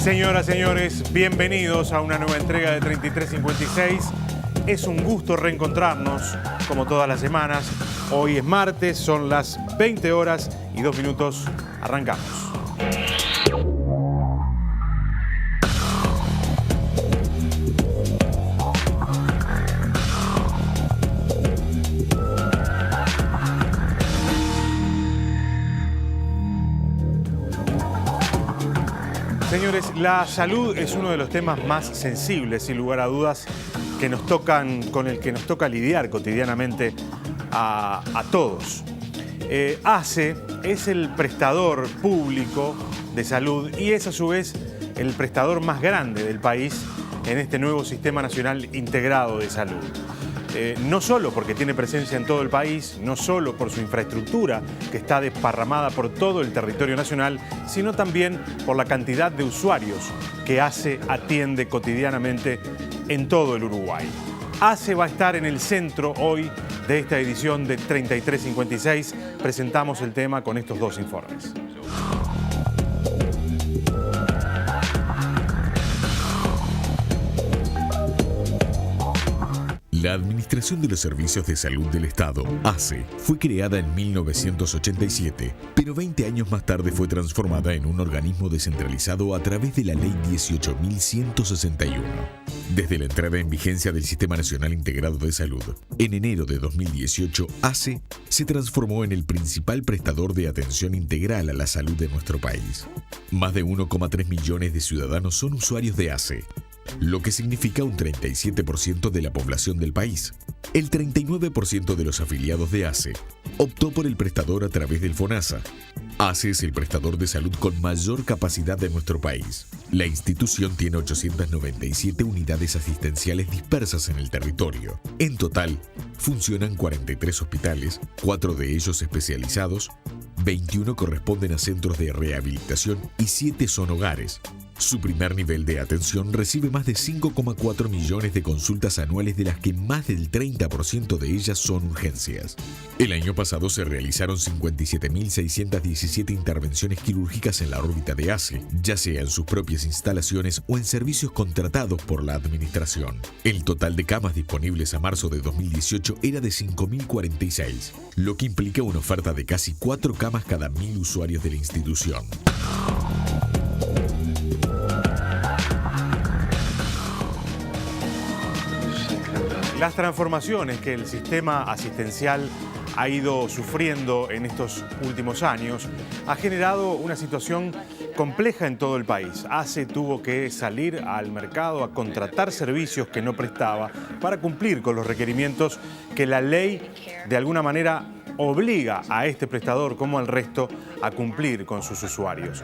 Señoras, señores, bienvenidos a una nueva entrega de 3356. Es un gusto reencontrarnos, como todas las semanas. Hoy es martes, son las 20 horas y 2 minutos. Arrancamos. Señores, la salud es uno de los temas más sensibles, sin lugar a dudas, con el que nos toca lidiar cotidianamente a todos. ACE es el prestador público de salud y es a su vez el prestador más grande del país en este nuevo Sistema Nacional Integrado de Salud. No solo porque tiene presencia en todo el país, no solo por su infraestructura que está desparramada por todo el territorio nacional, sino también por la cantidad de usuarios que ACE atiende cotidianamente en todo el Uruguay. ACE va a estar en el centro hoy de esta edición de 3356. Presentamos el tema con estos dos informes. La Administración de los Servicios de Salud del Estado, ACE, fue creada en 1987, pero 20 años más tarde fue transformada en un organismo descentralizado a través de la Ley 18.161. Desde la entrada en vigencia del Sistema Nacional Integrado de Salud, en enero de 2018, ACE se transformó en el principal prestador de atención integral a la salud de nuestro país. Más de 1,3 millones de ciudadanos son usuarios de ACE, lo que significa un 37% de la población del país. El 39% de los afiliados de ACE optó por el prestador a través del FONASA. ACE es el prestador de salud con mayor capacidad de nuestro país. La institución tiene 897 unidades asistenciales dispersas en el territorio. En total, funcionan 43 hospitales, 4 de ellos especializados, 21 corresponden a centros de rehabilitación y 7 son hogares. Su primer nivel de atención recibe más de 5,4 millones de consultas anuales, de las que más del 30% de ellas son urgencias. El año pasado se realizaron 57.617 intervenciones quirúrgicas en la órbita de ACE, ya sea en sus propias instalaciones o en servicios contratados por la administración. El total de camas disponibles a marzo de 2018 era de 5.046, lo que implica una oferta de casi 4 camas cada 1.000 usuarios de la institución. Las transformaciones que el sistema asistencial ha ido sufriendo en estos últimos años ha generado una situación compleja en todo el país. ACE tuvo que salir al mercado a contratar servicios que no prestaba para cumplir con los requerimientos que la ley de alguna manera obliga a este prestador como al resto a cumplir con sus usuarios.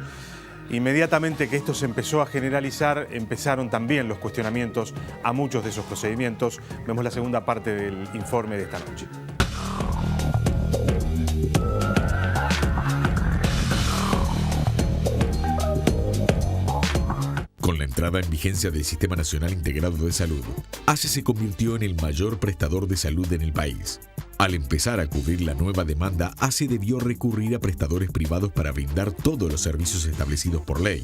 Inmediatamente que esto se empezó a generalizar, empezaron también los cuestionamientos a muchos de esos procedimientos. Vemos la segunda parte del informe de esta noche. Con la entrada en vigencia del Sistema Nacional Integrado de Salud, ACE se convirtió en el mayor prestador de salud en el país. Al empezar a cubrir la nueva demanda, ACE debió recurrir a prestadores privados para brindar todos los servicios establecidos por ley.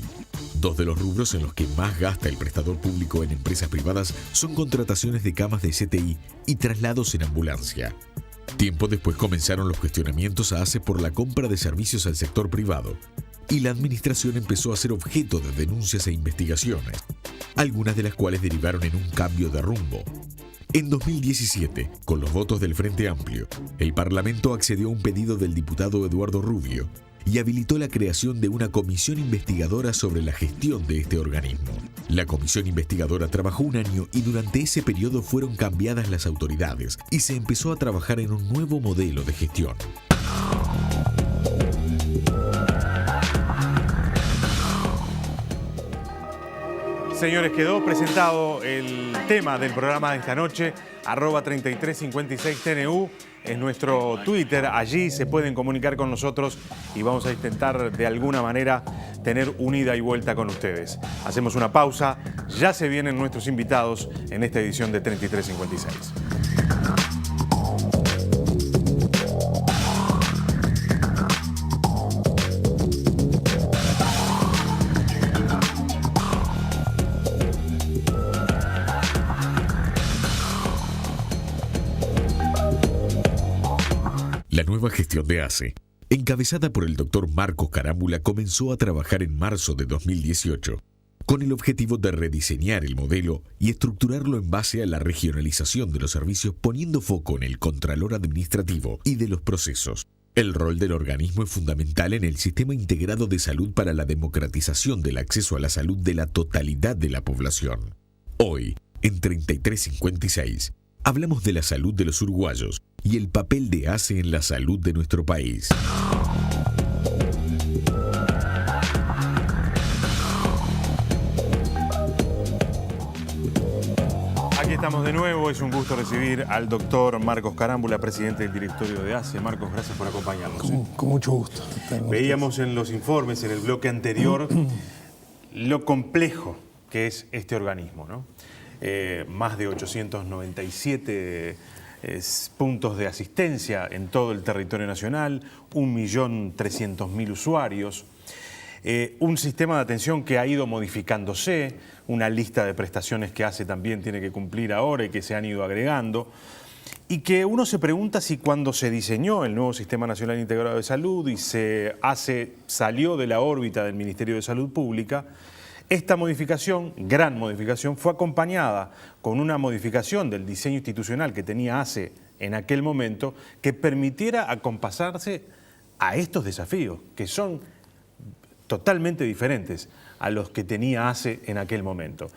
Dos de los rubros en los que más gasta el prestador público en empresas privadas son contrataciones de camas de CTI y traslados en ambulancia. Tiempo después comenzaron los cuestionamientos a ACE por la compra de servicios al sector privado, y la administración empezó a ser objeto de denuncias e investigaciones, algunas de las cuales derivaron en un cambio de rumbo. En 2017, con los votos del Frente Amplio, el Parlamento accedió a un pedido del diputado Eduardo Rubio y habilitó la creación de una comisión investigadora sobre la gestión de este organismo. La comisión investigadora trabajó un año y durante ese periodo fueron cambiadas las autoridades y se empezó a trabajar en un nuevo modelo de gestión. Señores, quedó presentado el tema del programa de esta noche, @3356TNU, es nuestro Twitter. Allí se pueden comunicar con nosotros y vamos a intentar de alguna manera tener un ida y vuelta con ustedes. Hacemos una pausa, ya se vienen nuestros invitados en esta edición de 3356. gestión de ACE, encabezada por el doctor Marcos Carámbula, comenzó a trabajar en marzo de 2018, con el objetivo de rediseñar el modelo y estructurarlo en base a la regionalización de los servicios, poniendo foco en el contralor administrativo y de los procesos. El rol del organismo es fundamental en el sistema integrado de salud para la democratización del acceso a la salud de la totalidad de la población. Hoy, en 3356, hablamos de la salud de los uruguayos y el papel de ACE en la salud de nuestro país. Aquí estamos de nuevo, es un gusto recibir al doctor Marcos Carámbula, presidente del directorio de ACE. Marcos, gracias por acompañarnos. Con mucho gusto. Veíamos en los informes, en el bloque anterior, lo complejo que es este organismo, ¿no? Más de 897 puntos de asistencia en todo el territorio nacional, 1.300.000 usuarios, un sistema de atención que ha ido modificándose, una lista de prestaciones que ACE también tiene que cumplir ahora y que se han ido agregando, y que uno se pregunta si cuando se diseñó el nuevo Sistema Nacional Integrado de Salud y ACE salió de la órbita del Ministerio de Salud Pública, esta modificación, gran modificación, fue acompañada con una modificación del diseño institucional que tenía ACE en aquel momento que permitiera acompasarse a estos desafíos, que son totalmente diferentes a los que tenía ACE en aquel momento.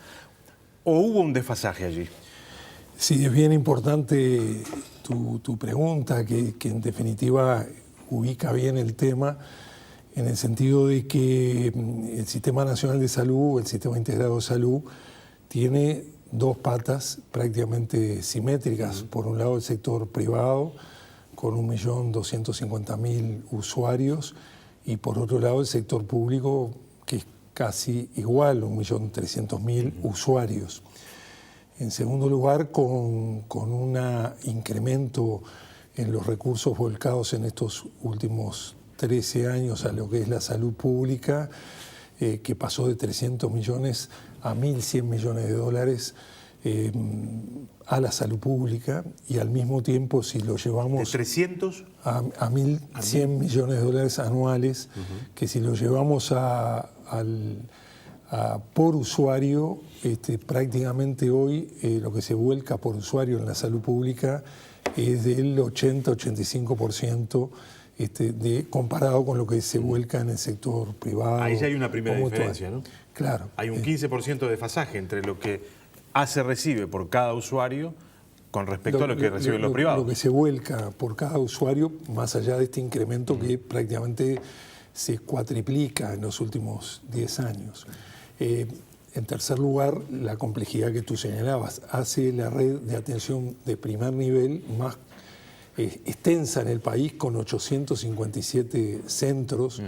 ¿O hubo un desfasaje allí? Sí, es bien importante tu pregunta, que en definitiva ubica bien el tema, en el sentido de que el Sistema Nacional de Salud, el Sistema Integrado de Salud, tiene dos patas prácticamente simétricas. Por un lado, el sector privado, con 1.250.000 usuarios, y por otro lado, el sector público, que es casi igual, 1.300.000 usuarios. En segundo lugar, con un incremento en los recursos volcados en estos últimos 13 años a lo que es la salud pública, que pasó de 300 millones a 1.100 millones de dólares a la salud pública, y al mismo tiempo, si lo llevamos... ¿De 300? A 1.100 millones de dólares anuales, que si lo llevamos por usuario, prácticamente hoy lo que se vuelca por usuario en la salud pública es del 80-85%, comparado con lo que se vuelca en el sector privado. Ahí ya hay una primera diferencia, ¿no? Claro. Hay un 15% de desfasaje entre lo que ACE recibe por cada usuario con respecto a lo que reciben los privados. Lo que se vuelca por cada usuario, más allá de este incremento que prácticamente se cuatriplica en los últimos 10 años. En tercer lugar, la complejidad que tú señalabas. ACE la red de atención de primer nivel más extensa en el país, con 857 centros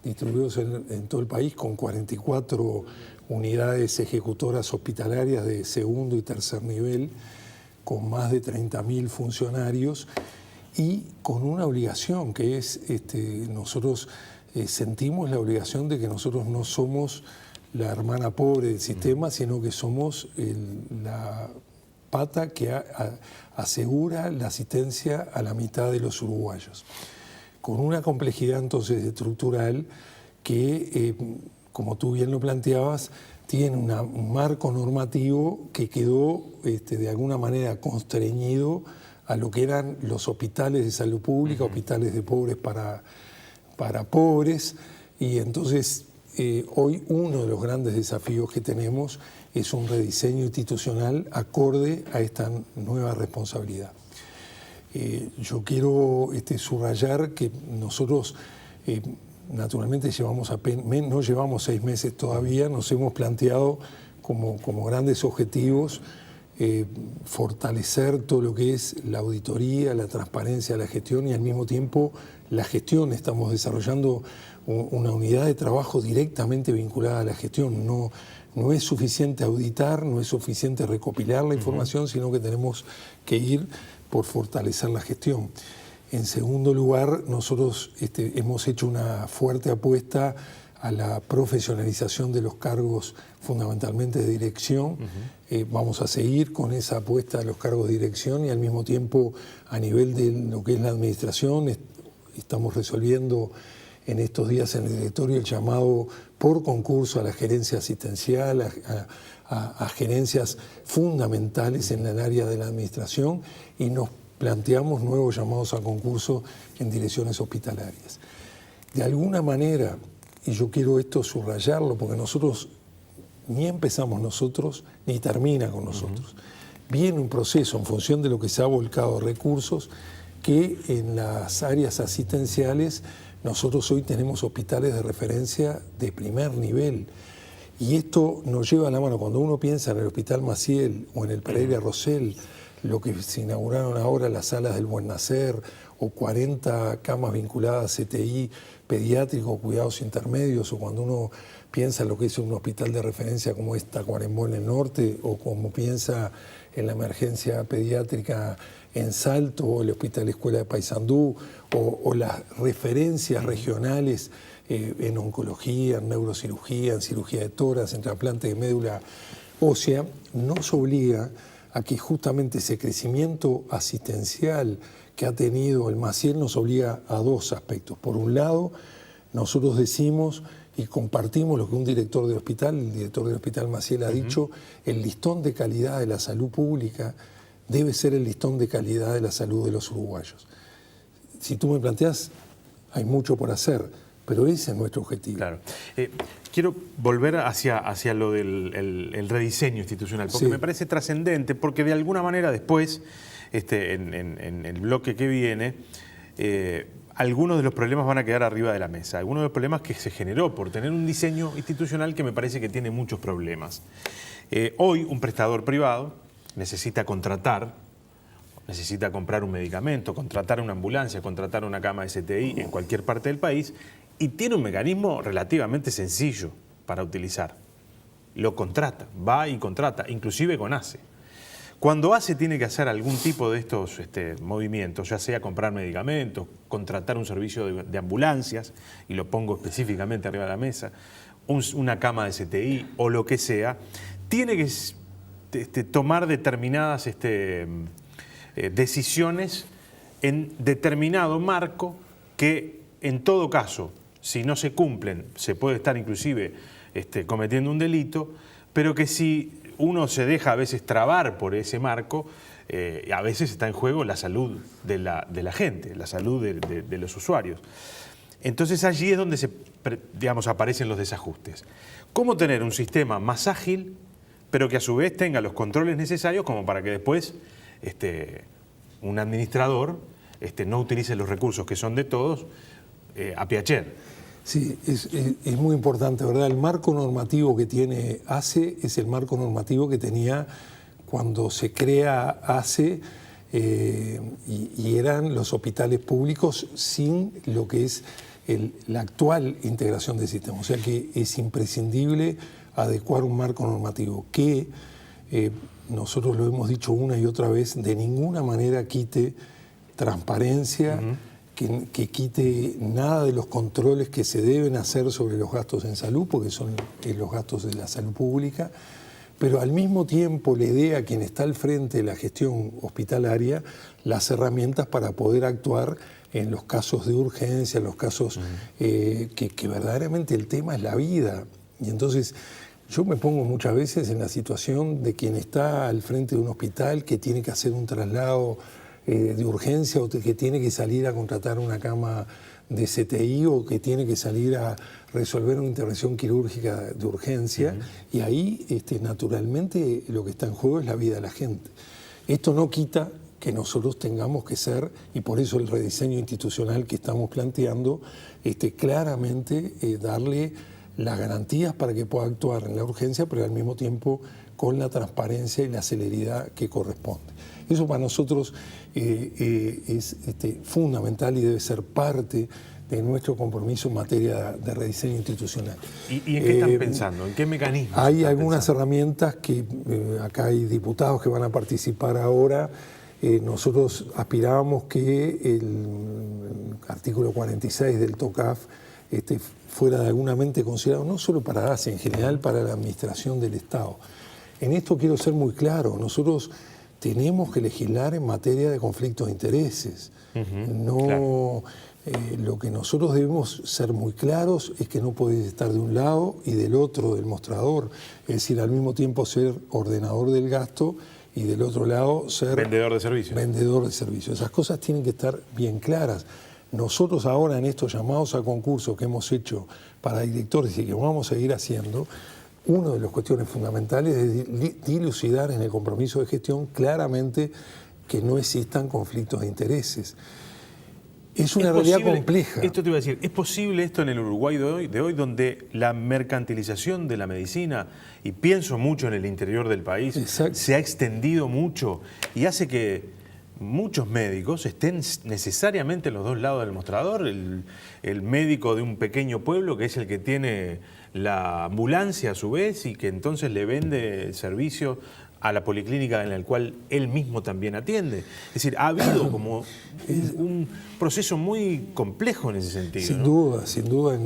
distribuidos en todo el país, con 44 unidades ejecutoras hospitalarias de segundo y tercer nivel, con más de 30.000 funcionarios, y con una obligación que es, nosotros sentimos la obligación de que nosotros no somos la hermana pobre del sistema, sino que somos la pata que asegura la asistencia a la mitad de los uruguayos. Con una complejidad entonces estructural que, como tú bien lo planteabas, tiene un marco normativo que quedó de alguna manera constreñido a lo que eran los hospitales de salud pública, hospitales de pobres para pobres, y entonces hoy uno de los grandes desafíos que tenemos es un rediseño institucional acorde a esta nueva responsabilidad. Yo quiero subrayar que nosotros naturalmente no llevamos 6 meses todavía, nos hemos planteado como grandes objetivos fortalecer todo lo que es la auditoría, la transparencia, la gestión, y al mismo tiempo la gestión. Estamos desarrollando una unidad de trabajo directamente vinculada a la gestión. No es suficiente auditar, no es suficiente recopilar la información, sino que tenemos que ir por fortalecer la gestión. En segundo lugar, nosotros hemos hecho una fuerte apuesta a la profesionalización de los cargos, fundamentalmente de dirección. Vamos a seguir con esa apuesta a los cargos de dirección, y al mismo tiempo a nivel de lo que es la administración estamos resolviendo en estos días en el directorio el llamado por concurso a la gerencia asistencial, a gerencias fundamentales en el área de la administración, y nos planteamos nuevos llamados a concurso en direcciones hospitalarias. De alguna manera, y yo quiero esto subrayarlo, porque nosotros ni empezamos nosotros, ni termina con nosotros. Viene un proceso en función de lo que se ha volcado recursos, que en las áreas asistenciales nosotros hoy tenemos hospitales de referencia de primer nivel. Y esto nos lleva a la mano, cuando uno piensa en el Hospital Maciel o en el Pereira Rosell, lo que se inauguraron ahora las salas del Buen Nacer, o 40 camas vinculadas a CTI, pediátrico, cuidados intermedios, o cuando uno piensa en lo que es un hospital de referencia como esta Tacuarembó en el norte, o como piensa en la emergencia pediátrica en Salto, o el Hospital Escuela de Paysandú, o las referencias regionales en oncología, en neurocirugía, en cirugía de tórax, en trasplante de médula ósea, nos obliga a que justamente ese crecimiento asistencial que ha tenido el Maciel nos obliga a dos aspectos. Por un lado, nosotros decimos y compartimos lo que un director de hospital, el director del Hospital Maciel ha dicho, el listón de calidad de la salud pública debe ser el listón de calidad de la salud de los uruguayos. Si tú me planteas, hay mucho por hacer, pero ese es nuestro objetivo. Claro. Quiero volver hacia lo del el rediseño institucional, porque me parece trascendente, porque de alguna manera después, en el bloque que viene, algunos de los problemas van a quedar arriba de la mesa. Algunos de los problemas que se generó por tener un diseño institucional que me parece que tiene muchos problemas. Hoy un prestador privado necesita contratar, necesita comprar un medicamento, contratar una ambulancia, contratar una cama de CTI en cualquier parte del país, y tiene un mecanismo relativamente sencillo para utilizar. Lo contrata, va y contrata, inclusive con ACE. Cuando ACE tiene que hacer algún tipo de estos movimientos, ya sea comprar medicamentos, contratar un servicio de ambulancias, y lo pongo específicamente arriba de la mesa, una cama de CTI o lo que sea, tiene que tomar determinadas decisiones en determinado marco que, en todo caso, si no se cumplen, se puede estar inclusive cometiendo un delito, pero que si uno se deja a veces trabar por ese marco, a veces está en juego la salud de la gente, la salud de los usuarios. Entonces allí es donde aparecen los desajustes. ¿Cómo tener un sistema más ágil, pero que a su vez tenga los controles necesarios como para que después un administrador no utilice los recursos que son de todos a piacere? Sí, es muy importante, ¿verdad? El marco normativo que tiene ACE es el marco normativo que tenía cuando se crea ACE y eran los hospitales públicos sin lo que es la actual integración de sistemas. O sea que es imprescindible adecuar un marco normativo que, nosotros lo hemos dicho una y otra vez, de ninguna manera quite transparencia, que quite nada de los controles que se deben hacer sobre los gastos en salud, porque son los gastos de la salud pública, pero al mismo tiempo le dé a quien está al frente de la gestión hospitalaria las herramientas para poder actuar en los casos de urgencia, en los casos que verdaderamente el tema es la vida. Y entonces yo me pongo muchas veces en la situación de quien está al frente de un hospital que tiene que hacer un traslado de urgencia, o que tiene que salir a contratar una cama de CTI, o que tiene que salir a resolver una intervención quirúrgica de urgencia, y ahí naturalmente lo que está en juego es la vida de la gente. Esto no quita que nosotros tengamos que ser, y por eso el rediseño institucional que estamos planteando, claramente darle las garantías para que pueda actuar en la urgencia, pero al mismo tiempo con la transparencia y la celeridad que corresponde. Eso para nosotros es fundamental y debe ser parte de nuestro compromiso en materia de rediseño institucional. ¿Y en qué están pensando? ¿En qué mecanismos? Hay algunas herramientas que acá hay diputados que van a participar ahora. Nosotros aspirábamos que el artículo 46 del TOCAF fuera de alguna mente considerado no solo para ACE, en general para la administración del Estado. En esto quiero ser muy claro, nosotros tenemos que legislar en materia de conflictos de intereses. Lo que nosotros debemos ser muy claros es que no podés estar de un lado y del otro del mostrador, es decir, al mismo tiempo ser ordenador del gasto y del otro lado ser vendedor de servicios. Vendedor de servicios. Esas cosas tienen que estar bien claras. Nosotros ahora en estos llamados a concurso que hemos hecho para directores y que vamos a seguir haciendo, una de las cuestiones fundamentales es dilucidar en el compromiso de gestión claramente que no existan conflictos de intereses. Es una realidad compleja. Esto te iba a decir, ¿es posible esto en el Uruguay de hoy donde la mercantilización de la medicina, y pienso mucho en el interior del país, Exacto, se ha extendido mucho y hace que muchos médicos estén necesariamente en los dos lados del mostrador? El médico de un pequeño pueblo que es el que tiene la ambulancia a su vez y que entonces le vende el servicio a la policlínica en la cual él mismo también atiende. Es decir, ha habido como un proceso muy complejo en ese sentido. Sin duda,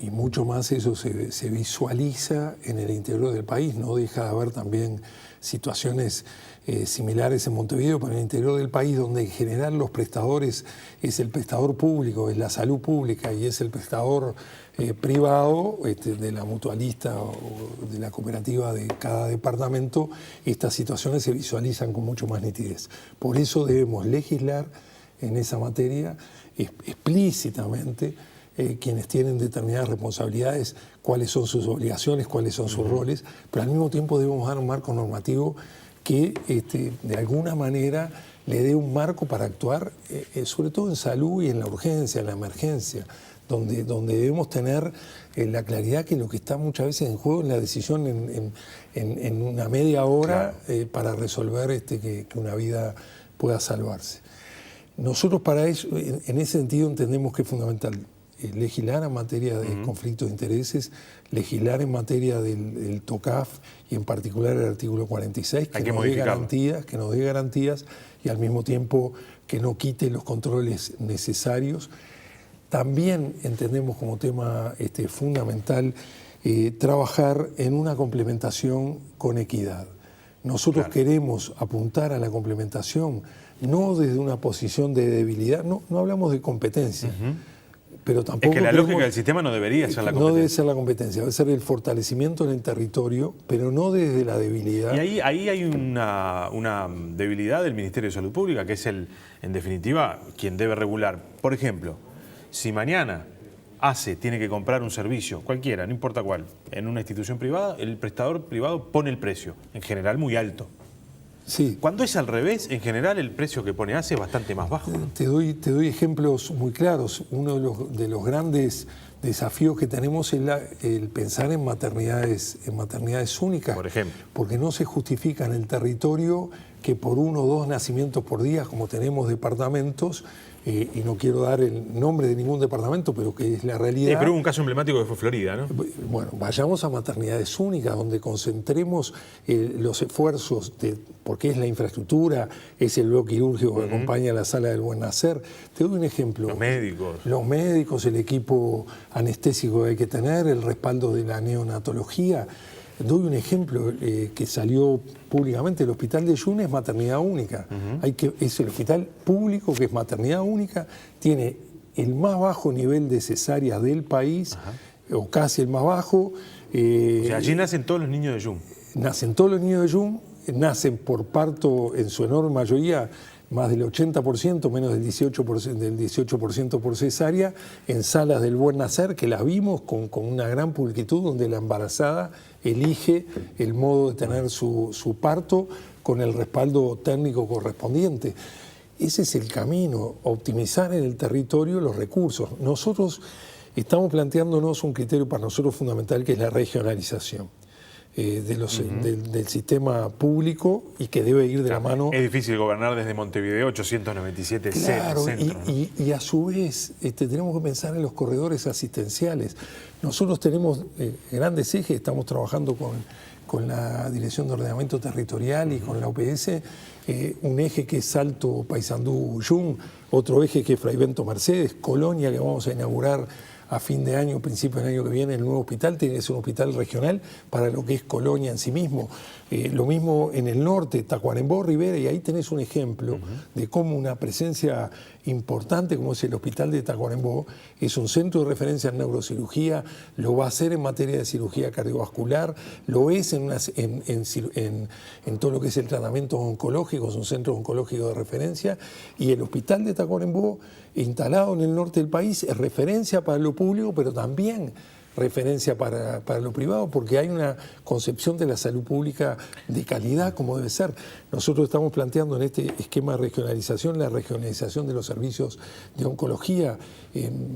y mucho más eso se visualiza en el interior del país. No deja de haber también situaciones similares en Montevideo, pero en el interior del país, donde en general los prestadores es el prestador público, es la salud pública y es el prestador privado de la mutualista o de la cooperativa de cada departamento, estas situaciones se visualizan con mucho más nitidez. Por eso debemos legislar en esa materia explícitamente quienes tienen determinadas responsabilidades, cuáles son sus obligaciones, cuáles son sus roles, pero al mismo tiempo debemos dar un marco normativo que de alguna manera le dé un marco para actuar, sobre todo en salud y en la urgencia, en la emergencia, donde debemos tener la claridad que lo que está muchas veces en juego es la decisión en una media hora, claro, para resolver que una vida pueda salvarse. Nosotros para eso, en ese sentido entendemos que es fundamental legislar en materia de conflictos de intereses, legislar en materia del TOCAF y en particular el artículo 46, que nos dé garantías y al mismo tiempo que no quite los controles necesarios. También entendemos como tema fundamental trabajar en una complementación con equidad. Nosotros queremos apuntar a la complementación no desde una posición de debilidad, no hablamos de competencia, pero tampoco... Es que la lógica del sistema no debería ser la competencia. No debe ser la competencia, debe ser el fortalecimiento en el territorio, pero no desde la debilidad. Y ahí hay una debilidad del Ministerio de Salud Pública, que es en definitiva, quien debe regular. Por ejemplo, si mañana tiene que comprar un servicio, cualquiera, no importa cuál, en una institución privada, el prestador privado pone el precio, en general muy alto. Sí. Cuando es al revés, en general el precio que pone ACE es bastante más bajo. Te doy ejemplos muy claros. Uno de los grandes desafíos que tenemos es el pensar en maternidades únicas. Por ejemplo. Porque no se justifica en el territorio que por 1 o 2 nacimientos por día, como tenemos departamentos, y no quiero dar el nombre de ningún departamento, pero que es la realidad. Sí, pero hubo un caso emblemático que fue Florida, ¿no? Bueno, vayamos a maternidades únicas, donde concentremos los esfuerzos, porque es la infraestructura, es el bloque quirúrgico que acompaña a la sala del buen nacer. Te doy un ejemplo. Los médicos, el equipo anestésico que hay que tener, el respaldo de la neonatología. Doy un ejemplo que salió públicamente, el hospital de Yune es maternidad única. Es el hospital público que es maternidad única, tiene el más bajo nivel de cesáreas del país, o casi el más bajo. O sea, allí nacen todos los niños de Yune. Nacen todos los niños de Yune, nacen por parto en su enorme mayoría, más del 80%, menos del 18% por cesárea, en salas del buen nacer, que las vimos con una gran pulcritud, donde la embarazada elige el modo de tener su parto con el respaldo técnico correspondiente. Ese es el camino, optimizar en el territorio los recursos. Nosotros estamos planteándonos un criterio para nosotros fundamental, que es la regionalización del sistema público, y que debe ir de la mano. Es difícil gobernar desde Montevideo 897 claro, centro. Y a su vez tenemos que pensar en los corredores asistenciales. Nosotros tenemos grandes ejes, estamos trabajando con la Dirección de Ordenamiento Territorial y con la OPS, un eje que es Salto, Paysandú, Yum, otro eje que es Fray Bento Mercedes, Colonia, que vamos a inaugurar a fin de año, principio del año que viene, el nuevo hospital tiene que ser un hospital regional para lo que es Colonia en sí mismo. Lo mismo en el norte, Tacuarembó, Rivera, y ahí tenés un ejemplo de cómo una presencia importante como es el Hospital de Tacuarembó, es un centro de referencia en neurocirugía, lo va a hacer en materia de cirugía cardiovascular, lo es en todo lo que es el tratamiento oncológico, es un centro oncológico de referencia, y el Hospital de Tacuarembó, instalado en el norte del país, es referencia para lo público, pero también referencia para lo privado, porque hay una concepción de la salud pública de calidad como debe ser. Nosotros estamos planteando en este esquema de regionalización la regionalización de los servicios de oncología.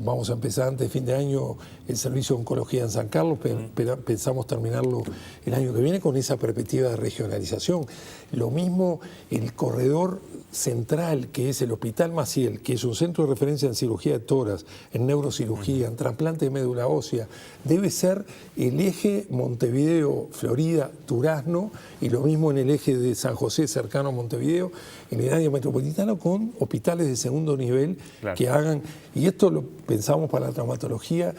Vamos a empezar antes de fin de año el servicio de oncología en San Carlos, pero pensamos terminarlo el año que viene con esa perspectiva de regionalización. Lo mismo el corredor central, que es el Hospital Maciel, que es un centro de referencia en cirugía de tórax, en neurocirugía, en trasplante de médula ósea, debe ser el eje Montevideo, Florida, Durazno, y lo mismo en el eje de San José, cercano a Montevideo, en el área metropolitana, con hospitales de segundo nivel que hagan, y esto lo pensamos para la traumatología.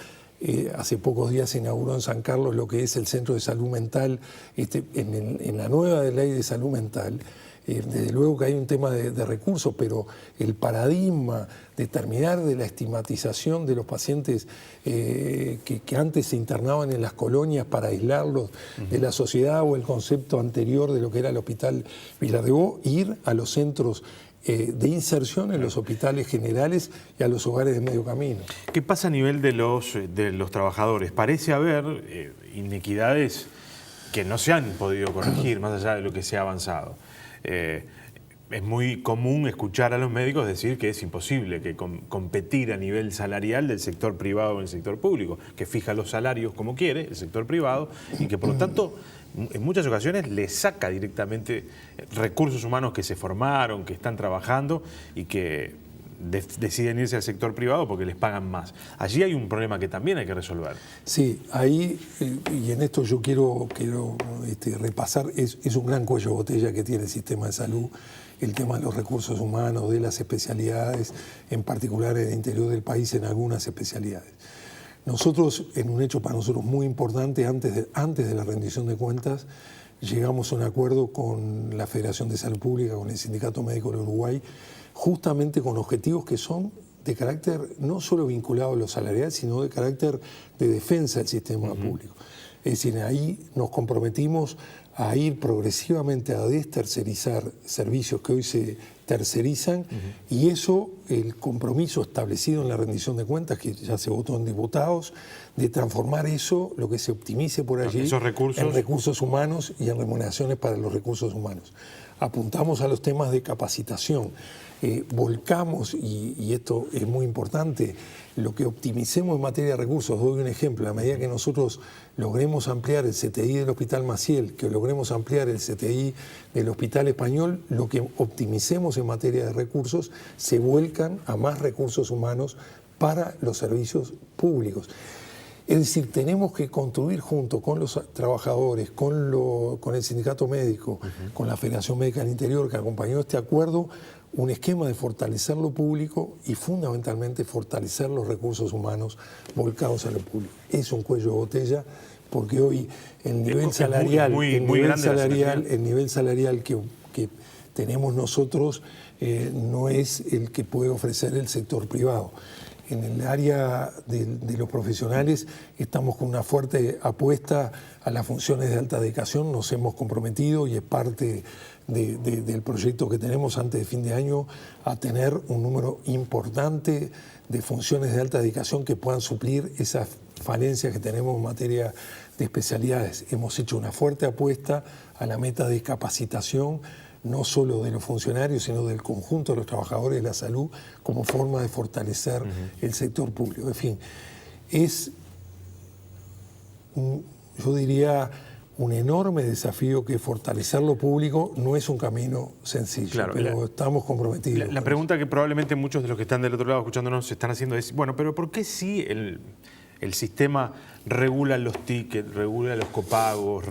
Hace pocos días se inauguró en San Carlos lo que es el Centro de Salud Mental, en la nueva ley de salud mental. Desde luego que hay un tema de recursos, pero el paradigma de terminar de la estigmatización de los pacientes que antes se internaban en las colonias para aislarlos de la sociedad, o el concepto anterior de lo que era el Hospital Vilar de Bo, ir a los centros de inserción en los hospitales generales y a los hogares de medio camino. ¿Qué pasa a nivel de los trabajadores? Parece haber inequidades que no se han podido corregir más allá de lo que se ha avanzado. Es muy común escuchar a los médicos decir que es imposible que competir a nivel salarial del sector privado con el sector público, que fija los salarios como quiere el sector privado y que por lo tanto en muchas ocasiones le saca directamente recursos humanos que se formaron, que están trabajando y que deciden irse al sector privado porque les pagan más. Allí hay un problema que también hay que resolver. Sí, ahí, y en esto yo quiero repasar, es un gran cuello de botella que tiene el sistema de salud, el tema de los recursos humanos, de las especialidades, en particular en el interior del país en algunas especialidades. Nosotros, en un hecho para nosotros muy importante, antes de la rendición de cuentas, llegamos a un acuerdo con la Federación de Salud Pública, con el Sindicato Médico del Uruguay, justamente con objetivos que son de carácter no solo vinculado a lo salarial, sino de carácter de defensa del sistema público. Es decir, ahí nos comprometimos a ir progresivamente a destercerizar servicios que hoy se tercerizan, y eso, el compromiso establecido en la rendición de cuentas, que ya se votó en diputados, de transformar eso, lo que se optimice por allí, esos recursos, en recursos humanos y en remuneraciones para los recursos humanos. Apuntamos a los temas de capacitación. Volcamos, y esto es muy importante, lo que optimicemos en materia de recursos. Doy un ejemplo: a medida que nosotros logremos ampliar el CTI del Hospital Maciel, que logremos ampliar el CTI del Hospital Español, lo que optimicemos en materia de recursos se vuelcan a más recursos humanos para los servicios públicos. Es decir, tenemos que construir junto con los trabajadores, con el sindicato médico, con la Federación Médica del Interior, que acompañó este acuerdo, un esquema de fortalecer lo público y fundamentalmente fortalecer los recursos humanos volcados a lo público. Es un cuello de botella, porque hoy el nivel salarial, el nivel salarial que tenemos nosotros no es el que puede ofrecer el sector privado. En el área de los profesionales estamos con una fuerte apuesta a las funciones de alta dedicación. Nos hemos comprometido, y es parte del proyecto que tenemos antes de fin de año, a tener un número importante de funciones de alta dedicación que puedan suplir esas falencias que tenemos en materia de especialidades. Hemos hecho una fuerte apuesta a la meta de capacitación, no solo de los funcionarios, sino del conjunto de los trabajadores de la salud, como forma de fortalecer el sector público. En fin, es, yo diría, un enorme desafío, que fortalecer lo público no es un camino sencillo, claro, pero estamos comprometidos. La pregunta que probablemente muchos de los que están del otro lado escuchándonos se están haciendo es, bueno, pero ¿por qué sí el sistema regula los tickets, regula los copagos,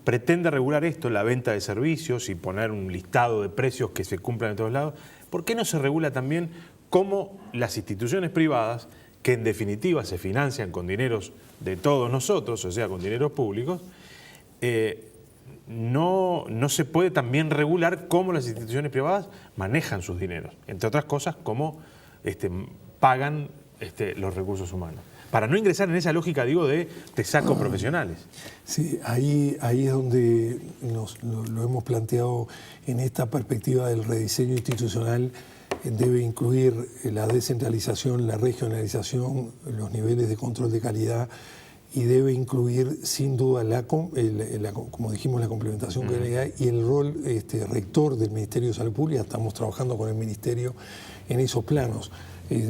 pretende regular esto, la venta de servicios, y poner un listado de precios que se cumplan en todos lados? ¿Por qué no se regula también cómo las instituciones privadas, que en definitiva se financian con dineros de todos nosotros, o sea, con dineros públicos, no se puede también regular cómo las instituciones privadas manejan sus dineros, entre otras cosas, cómo pagan los recursos humanos. Para no ingresar en esa lógica, digo, de te saco profesionales. Sí, ahí es donde lo hemos planteado en esta perspectiva del rediseño institucional. Debe incluir la descentralización, la regionalización, los niveles de control de calidad, y debe incluir sin duda como dijimos, la complementación que hay y el rol rector del Ministerio de Salud Pública. Estamos trabajando con el Ministerio en esos planos,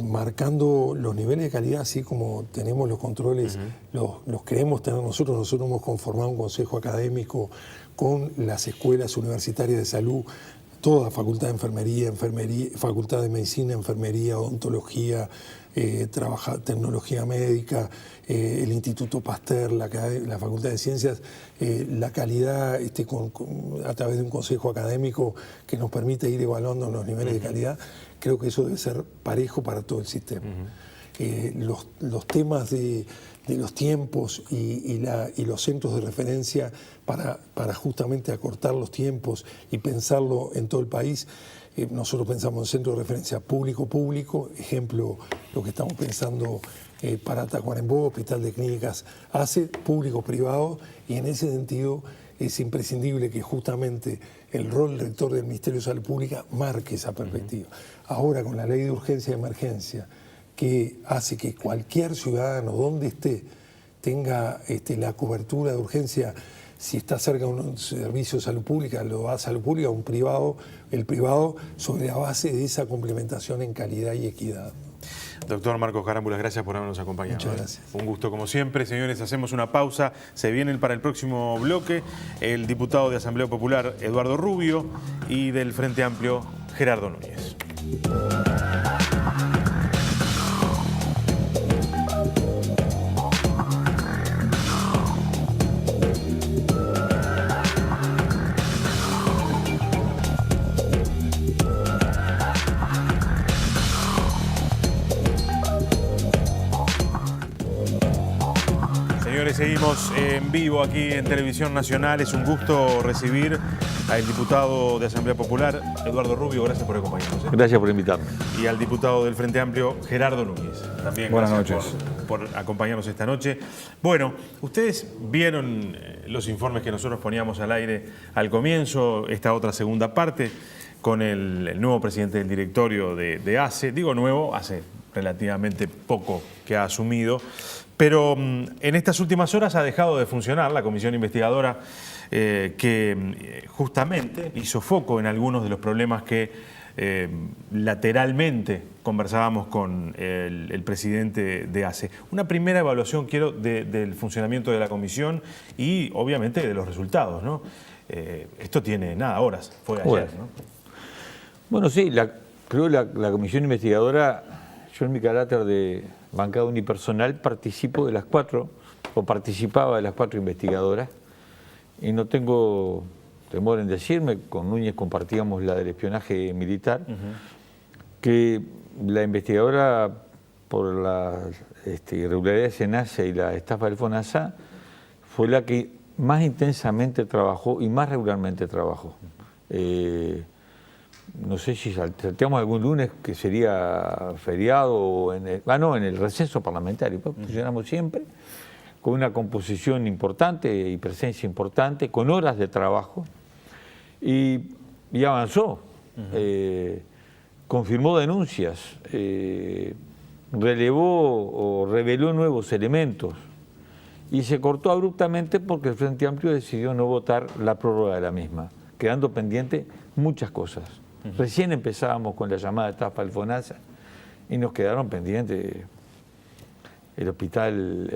marcando los niveles de calidad, así como tenemos los controles, los queremos tener nosotros. Nosotros hemos conformado un consejo académico con las escuelas universitarias de salud, toda facultad de enfermería, facultad de medicina, enfermería, odontología, tecnología médica, el Instituto Pasteur, la Facultad de Ciencias, la calidad a través de un consejo académico que nos permite ir evaluando los niveles de calidad. Creo que eso debe ser parejo para todo el sistema. Los temas de los tiempos y los centros de referencia para justamente acortar los tiempos y pensarlo en todo el país. Nosotros pensamos en centros de referencia público-público, ejemplo, lo que estamos pensando para Tacuarembó, Hospital de Clínicas ACE, público-privado, y en ese sentido es imprescindible que justamente el rol rector del Ministerio de Salud Pública marque esa perspectiva. Ahora, con la ley de urgencia y emergencia, que hace que cualquier ciudadano, donde esté, tenga la cobertura de urgencia. Si está cerca de un servicio de salud pública, lo da a salud pública, el privado, sobre la base de esa complementación en calidad y equidad. Doctor Marcos Carámbulas, gracias por habernos acompañado. Muchas gracias. Un gusto como siempre. Señores, hacemos una pausa. Se vienen para el próximo bloque el diputado de Asamblea Popular, Eduardo Rubio, y del Frente Amplio, Gerardo Núñez. Seguimos en vivo aquí en Televisión Nacional. Es un gusto recibir al diputado de Asamblea Popular, Eduardo Rubio. Gracias por acompañarnos. Gracias por invitarme. Y al diputado del Frente Amplio, Gerardo Núñez. También buenas gracias noches por acompañarnos esta noche. Bueno, ustedes vieron los informes que nosotros poníamos al aire al comienzo, esta otra segunda parte, con el nuevo presidente del directorio de ACE. Digo nuevo, hace relativamente poco que ha asumido. Pero en estas últimas horas ha dejado de funcionar la comisión investigadora que justamente hizo foco en algunos de los problemas que lateralmente conversábamos con el presidente de ACE. Una primera evaluación quiero del funcionamiento de la comisión y obviamente de los resultados, ¿no? Esto tiene horas, fue ayer, ¿no? Bueno, sí, creo la comisión investigadora, yo en mi carácter de bancada unipersonal participaba de las 4 investigadoras, y no tengo temor en decirme, con Núñez compartíamos la del espionaje militar, que la investigadora por las irregularidades en ACE y la estafa del FONASA fue la que más intensamente trabajó y más regularmente trabajó. No sé si salteamos algún lunes que sería feriado o en el receso parlamentario. Pues funcionamos siempre con una composición importante y presencia importante, con horas de trabajo, y avanzó. Confirmó denuncias, relevó o reveló nuevos elementos, y se cortó abruptamente porque el Frente Amplio decidió no votar la prórroga de la misma, quedando pendiente muchas cosas. Recién empezábamos con la llamada estafa del FONASA y nos quedaron pendientes el hospital,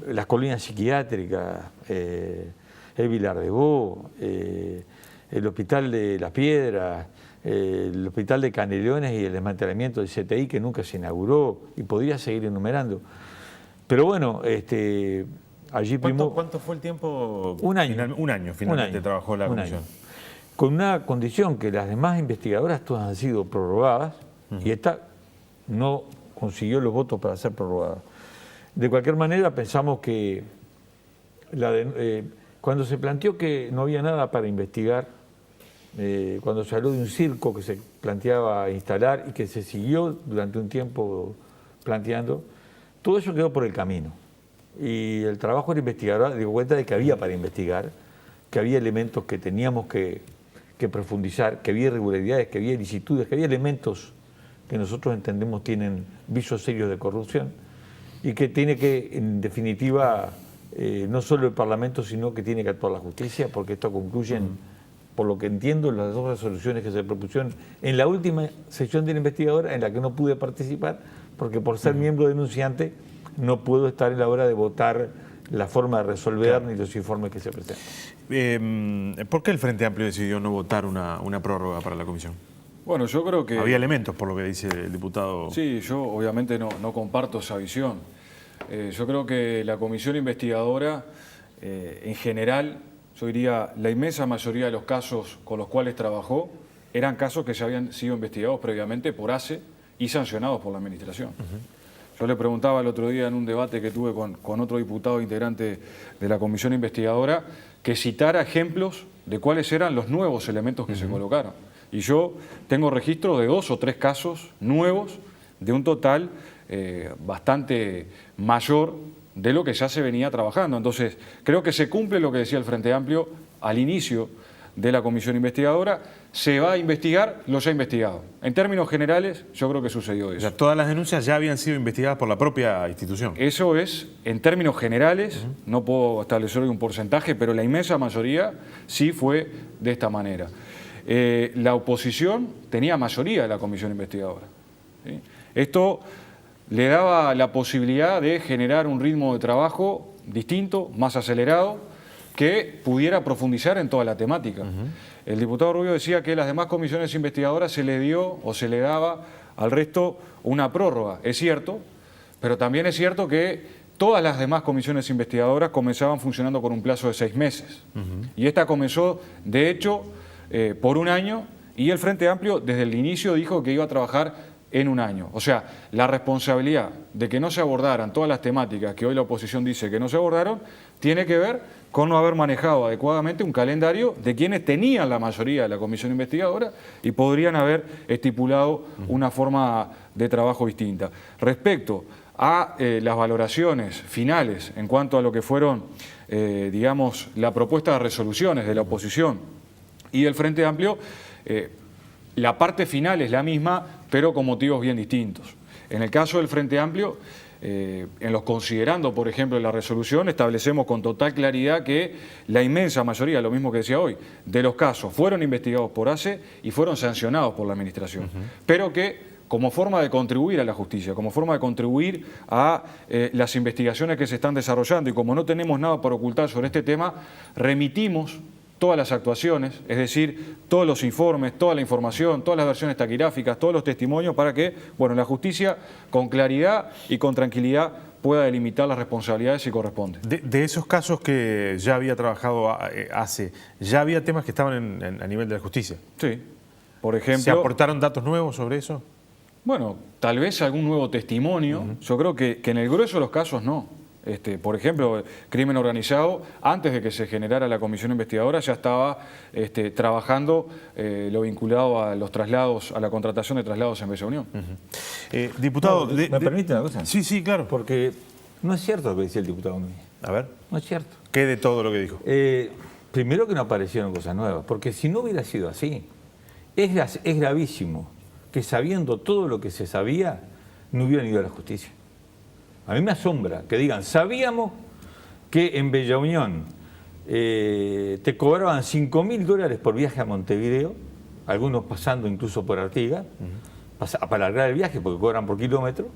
las colinas psiquiátricas, el Vilar de Bo, el hospital de Las Piedras, el hospital de Canelones y el desmantelamiento del CTI que nunca se inauguró, y podría seguir enumerando. Pero bueno, allí primó... ¿Cuánto fue el tiempo? Un año. Un año finalmente trabajó la comisión. Con una condición, que las demás investigadoras todas han sido prorrogadas, y esta no consiguió los votos para ser prorrogada. De cualquier manera, pensamos que Cuando se planteó que no había nada para investigar, cuando se habló de un circo que se planteaba instalar y que se siguió durante un tiempo planteando, todo eso quedó por el camino. Y el trabajo del investigador dio cuenta de que había para investigar, que había elementos que teníamos que profundizar, que había irregularidades, que había ilicitudes, que había elementos que nosotros entendemos tienen visos serios de corrupción y que tiene que, en definitiva, no solo el Parlamento, sino que tiene que actuar la justicia, porque esto concluyen, por lo que entiendo, las dos resoluciones que se propusieron en la última sesión de la investigadora, en la que no pude participar, porque por ser miembro denunciante no puedo estar en la hora de votar la forma de resolver ni los informes que se presentan. ¿Por qué el Frente Amplio decidió no votar una prórroga para la comisión? Bueno, yo creo que... Había elementos, por lo que dice el diputado. Sí, yo obviamente no comparto esa visión. Yo creo que la comisión investigadora, en general, yo diría, la inmensa mayoría de los casos con los cuales trabajó eran casos que ya habían sido investigados previamente por ACE y sancionados por la Administración. Yo le preguntaba el otro día en un debate que tuve con otro diputado integrante de la comisión investigadora que citara ejemplos de cuáles eran los nuevos elementos que se colocaron. Y yo tengo registro de 2 o 3 casos nuevos de un total bastante mayor de lo que ya se venía trabajando. Entonces, creo que se cumple lo que decía el Frente Amplio al inicio de la comisión investigadora. Se va a investigar lo ya investigado. En términos generales, yo creo que sucedió eso. O sea, todas las denuncias ya habían sido investigadas por la propia institución. Eso es, en términos generales, no puedo establecer hoy un porcentaje, pero la inmensa mayoría sí fue de esta manera. La oposición tenía mayoría de la comisión investigadora, ¿sí? Esto le daba la posibilidad de generar un ritmo de trabajo distinto, más acelerado, que pudiera profundizar en toda la temática. El diputado Rubio decía que las demás comisiones investigadoras se le dio o se le daba al resto una prórroga. Es cierto, pero también es cierto que todas las demás comisiones investigadoras comenzaban funcionando con un plazo de 6 meses. Y esta comenzó, de hecho, por 1 año, y el Frente Amplio desde el inicio dijo que iba a trabajar en 1 año. O sea, la responsabilidad de que no se abordaran todas las temáticas que hoy la oposición dice que no se abordaron, tiene que ver con no haber manejado adecuadamente un calendario de quienes tenían la mayoría de la comisión investigadora y podrían haber estipulado una forma de trabajo distinta. Respecto a las valoraciones finales en cuanto a lo que fueron, digamos, la propuesta de resoluciones de la oposición y del Frente Amplio, la parte final es la misma, pero con motivos bien distintos. En el caso del Frente Amplio, en los considerando, por ejemplo, la resolución, establecemos con total claridad que la inmensa mayoría, lo mismo que decía hoy, de los casos fueron investigados por ACE y fueron sancionados por la Administración, pero que como forma de contribuir a la justicia, como forma de contribuir a las investigaciones que se están desarrollando y como no tenemos nada por ocultar sobre este tema, remitimos todas las actuaciones, es decir, todos los informes, toda la información, todas las versiones taquigráficas, todos los testimonios para que, bueno, la justicia con claridad y con tranquilidad pueda delimitar las responsabilidades si corresponde. De esos casos que ya había trabajado ACE, ¿ya había temas que estaban a nivel de la justicia? Sí. Por ejemplo, ¿se aportaron datos nuevos sobre eso? Bueno, tal vez algún nuevo testimonio. Yo creo que en el grueso de los casos no. Por ejemplo, crimen organizado, antes de que se generara la comisión investigadora, ya estaba trabajando lo vinculado a los traslados, a la contratación de traslados en Bella Unión. Diputado... ¿Me permite una cosa? Sí, sí, claro. Porque no es cierto lo que decía el diputado Núñez. A ver. No es cierto. ¿Qué de todo lo que dijo? Primero que no aparecieron cosas nuevas, porque si no hubiera sido así, es gravísimo que sabiendo todo lo que se sabía, no hubieran ido a la justicia. A mí me asombra que digan, sabíamos que en Bella Unión te cobraban $5.000 por viaje a Montevideo, algunos pasando incluso por Artigas, para alargar el viaje porque cobran por kilómetro,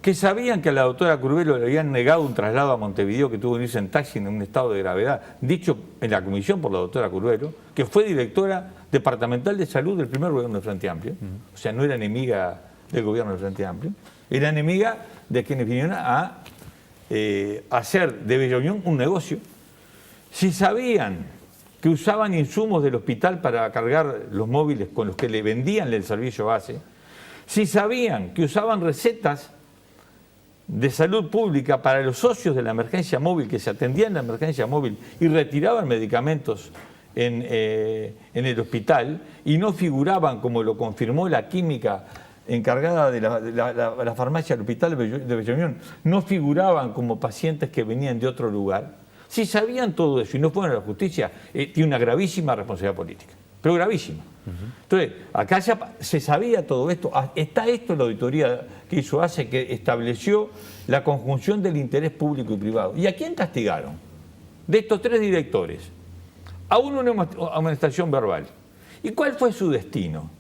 que sabían que a la doctora Curvelo le habían negado un traslado a Montevideo que tuvo que irse en taxi en un estado de gravedad, dicho en la comisión por la doctora Curvelo, que fue directora departamental de salud del primer gobierno del Frente Amplio, o sea, no era enemiga del gobierno del Frente Amplio, era enemiga de quienes vinieron a hacer de Bella Unión un negocio. Si sabían que usaban insumos del hospital para cargar los móviles con los que le vendían el servicio base, si sabían que usaban recetas de salud pública para los socios de la emergencia móvil que se atendían en la emergencia móvil y retiraban medicamentos en el hospital y no figuraban, como lo confirmó la química encargada de la farmacia del hospital de Bella Unión, no figuraban como pacientes que venían de otro lugar. Si sabían todo eso y no fueron a la justicia, tiene una gravísima responsabilidad política, pero gravísima. Entonces, acá ya se sabía todo esto. Está esto en la auditoría que hizo ACE, que estableció la conjunción del interés público y privado. ¿Y a quién castigaron? De estos 3 directores, a uno una amonestación verbal. ¿Y cuál fue su destino?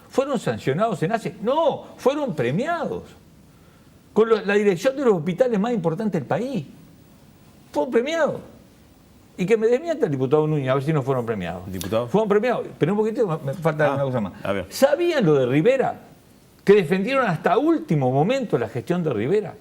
¿Fueron sancionados en ACE? No, fueron premiados. Con la dirección de los hospitales más importantes del país. Fueron premiados. Y que me desmienta el diputado Núñez, a ver si no fueron premiados. ¿Diputado? Fueron premiados, pero un poquito, me falta una cosa más. A ver. ¿Sabían lo de Rivera? Que defendieron hasta último momento la gestión de Rivera.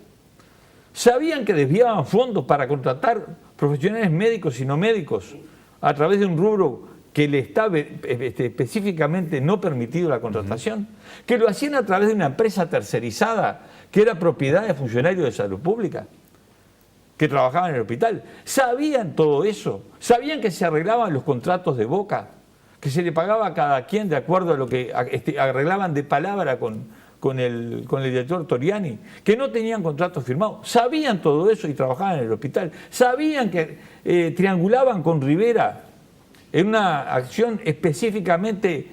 ¿Sabían que desviaban fondos para contratar profesionales médicos y no médicos a través de un rubro que le estaba específicamente no permitido la contratación? Que lo hacían a través de una empresa tercerizada que era propiedad de funcionarios de salud pública que trabajaban en el hospital. ¿Sabían todo eso? ¿Sabían que se arreglaban los contratos de boca? Que se le pagaba a cada quien de acuerdo a lo que arreglaban de palabra con el director Toriani, que no tenían contratos firmados. Sabían todo eso y trabajaban en el hospital. Sabían que triangulaban con Rivera en una acción específicamente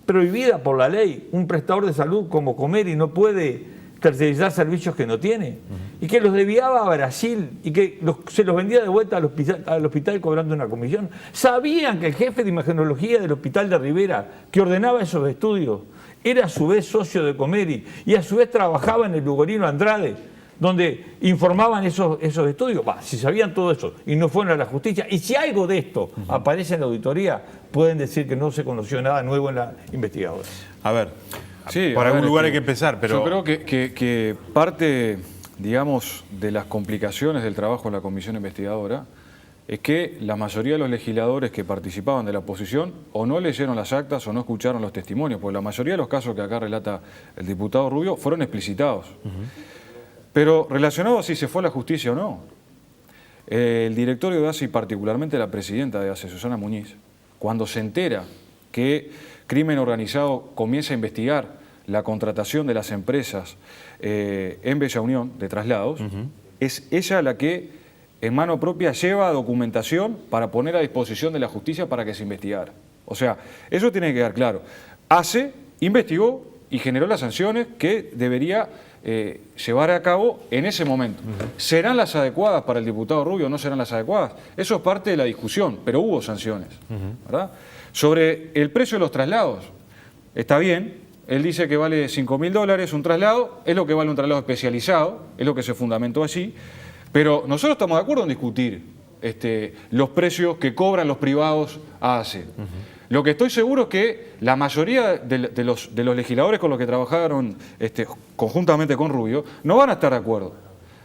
prohibida por la ley. Un prestador de salud como Comery no puede tercerizar servicios que no tiene, y que los desviaba a Brasil y que se los vendía de vuelta al hospital cobrando una comisión. Sabían que el jefe de imagenología del hospital de Rivera, que ordenaba esos estudios, era a su vez socio de Comery y a su vez trabajaba en el Lugorino Andrade, donde informaban esos estudios. Si sabían todo eso y no fueron a la justicia, y si algo de esto aparece en la auditoría, pueden decir que no se conoció nada nuevo en la investigadora. A ver, sí, por algún lugar hay que empezar, pero... Yo creo que parte, digamos, de las complicaciones del trabajo en la comisión investigadora es que la mayoría de los legisladores que participaban de la oposición o no leyeron las actas o no escucharon los testimonios, porque la mayoría de los casos que acá relata el diputado Rubio fueron explicitados. Pero relacionado a si se fue a la justicia o no, el directorio de ACE y particularmente la presidenta de ACE, Susana Muñiz, cuando se entera que crimen organizado comienza a investigar la contratación de las empresas en Bella Unión de traslados, es ella la que en mano propia lleva documentación para poner a disposición de la justicia para que se investigara. O sea, eso tiene que quedar claro. ACE investigó y generó las sanciones que debería llevar a cabo en ese momento. ¿Serán las adecuadas para el diputado Rubio o no serán las adecuadas? Eso es parte de la discusión, pero hubo sanciones, ¿verdad? Sobre el precio de los traslados, está bien, él dice que vale $5.000 un traslado, es lo que vale un traslado especializado, es lo que se fundamentó allí, pero nosotros estamos de acuerdo en discutir los precios que cobran los privados a ACE. Lo que estoy seguro es que la mayoría de los legisladores con los que trabajaron conjuntamente con Rubio no van a estar de acuerdo.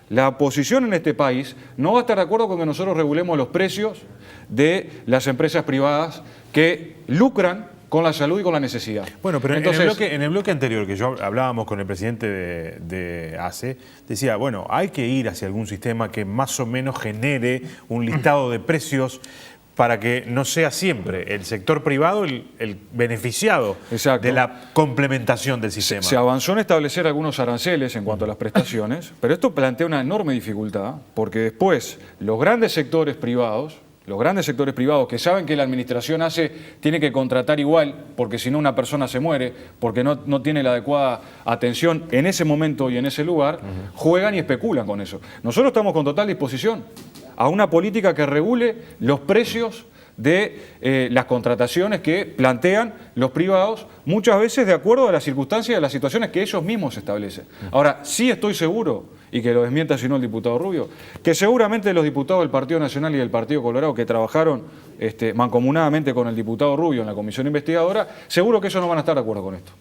La oposición en este país no va a estar de acuerdo con que nosotros regulemos los precios de las empresas privadas que lucran con la salud y con la necesidad. Bueno, pero entonces, en el bloque anterior que hablábamos con el presidente de ACE, decía, bueno, hay que ir hacia algún sistema que más o menos genere un listado de precios para que no sea siempre el sector privado el beneficiado exacto, de la complementación del sistema. Se avanzó en establecer algunos aranceles en cuanto a las prestaciones, pero esto plantea una enorme dificultad, porque después los grandes sectores privados que saben que la administración tiene que contratar igual, porque si no una persona se muere, porque no tiene la adecuada atención en ese momento y en ese lugar, juegan y especulan con eso. Nosotros estamos con total disposición a una política que regule los precios de las contrataciones que plantean los privados, muchas veces de acuerdo a las circunstancias y a las situaciones que ellos mismos establecen. Ahora, sí estoy seguro, y que lo desmienta si no el diputado Rubio, que seguramente los diputados del Partido Nacional y del Partido Colorado que trabajaron mancomunadamente con el diputado Rubio en la comisión investigadora, seguro que ellos no van a estar de acuerdo con esto,